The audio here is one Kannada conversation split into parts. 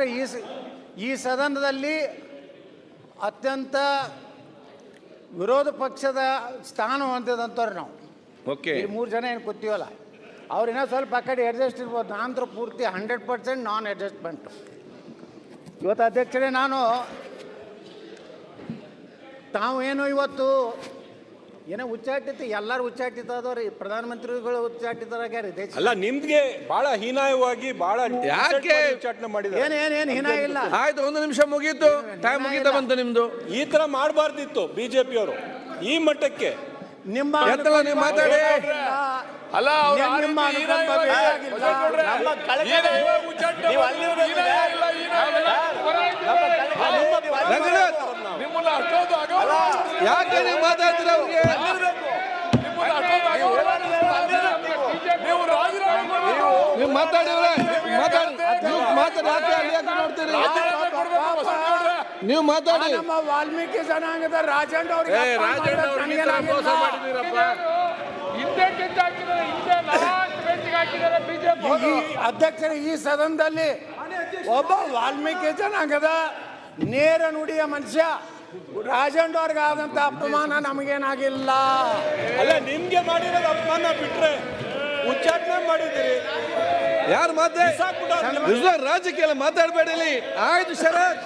ಅಧ್ಯಕ್ಷರೇ, ಈ ಸದನದಲ್ಲಿ ಅತ್ಯಂತ ವಿರೋಧ ಪಕ್ಷದ ಸ್ಥಾನ ಹೊಂದಿದಂಥವ್ರು ನಾವು. ಓಕೆ, ಈ 3 ಜನ ಏನು ಕೂತೀವಲ್ಲ, ಅವ್ರಿನ್ನ ಸ್ವಲ್ಪ ಆ ಕಡೆ ಅಡ್ಜಸ್ಟ್ ಇರ್ಬೋದು. ನಾನಂತರ ಪೂರ್ತಿ 100% ನಾನ್ ಅಡ್ಜಸ್ಟ್ಮೆಂಟು. ಇವತ್ತು ಅಧ್ಯಕ್ಷರೇ, ತಾವು ಏನು ಇವತ್ತು ಏನೋ ಉಚ್ಚಾಟಿತ, ಎಲ್ಲರೂ ಉಚ್ಚಾಟಿತ ಅದವ್ರಿ, ಪ್ರಧಾನಮಂತ್ರಿಗಳು ಉಚ್ಚಾಟಿತರಾಗ್ಯಾರ ದೇಶ. ಅಲ್ಲ, ನಿಮ್ಗೆ ಬಹಳ ಹೀನಾಯವಾಗಿ ಬಹಳ ಯಾಕೆ ಉಚ್ಚಾಟನೆ ಮಾಡಿದ್ದಾರೆ? ಏನು ಹೀನ ಇಲ್ಲ. ಆಯ್ತು, 1 ನಿಮಿಷ ಮುಗೀತು, ಟೈಮ್ ಮುಗೀತಾ ಬಂತು ನಿಮ್ದು. ಈ ತರ ಮಾಡಬಾರ್ದಿತ್ತು ಬಿಜೆಪಿಯವರು ಈ ಮಟ್ಟಕ್ಕೆ. ನಿಮ್ಮ ನೀವು ಮಾತಾಡಿ. ಅಲ್ಲ, ನಿಮ್ಮ ಅನುಕಂಪ ಬೇಕಾಗಿಲ್ಲ. ರಂಗನಾಥ್, ಯಾಕೆ ನೀವು ಮಾತಾಡ್ತೀರ ಅವ್ರಿಗೆ? ನೀವು ಮಾತಾಡಿವ್ರೆ, ನೀವು ಮಾತಾಡಿ. ನಮ್ಮ ವಾಲ್ಮೀಕಿ ಜನಾಂಗದ ರಾಜಣ್ಣ ಅವ್ರಿಗೆ ಅಧ್ಯಕ್ಷರು, ಈ ಸದನದಲ್ಲಿ ಒಬ್ಬ ವಾಲ್ಮೀಕಿ ಜನಾಂಗದ ನೇರ ನುಡಿಯ ಮನುಷ್ಯ ರಾಜಣ್ಣ ಅವ್ರಿಗೆ ಆದಂತ ಅಪಮಾನ ನಮಗೇನಾಗಿಲ್ಲ. ಅಲ್ಲ, ನಿಮ್ಗೆ ಮಾಡಿರೋದು ಅಪಮಾನ ಬಿಟ್ರೆ ಉಚ್ಚಾಟನೆ ಮಾಡಿದ್ದೀರಿ. ಯಾರು ರಾಜಕೀಯ ಮಾತಾಡಬೇಡಿ. ಆಯ್ತು ಶರತ್.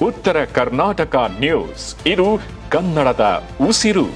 ಉತ್ತರ ಕರ್ನಾಟಕ ನ್ಯೂಸ್, ಇದು ಕನ್ನಡದ ಉಸಿರು.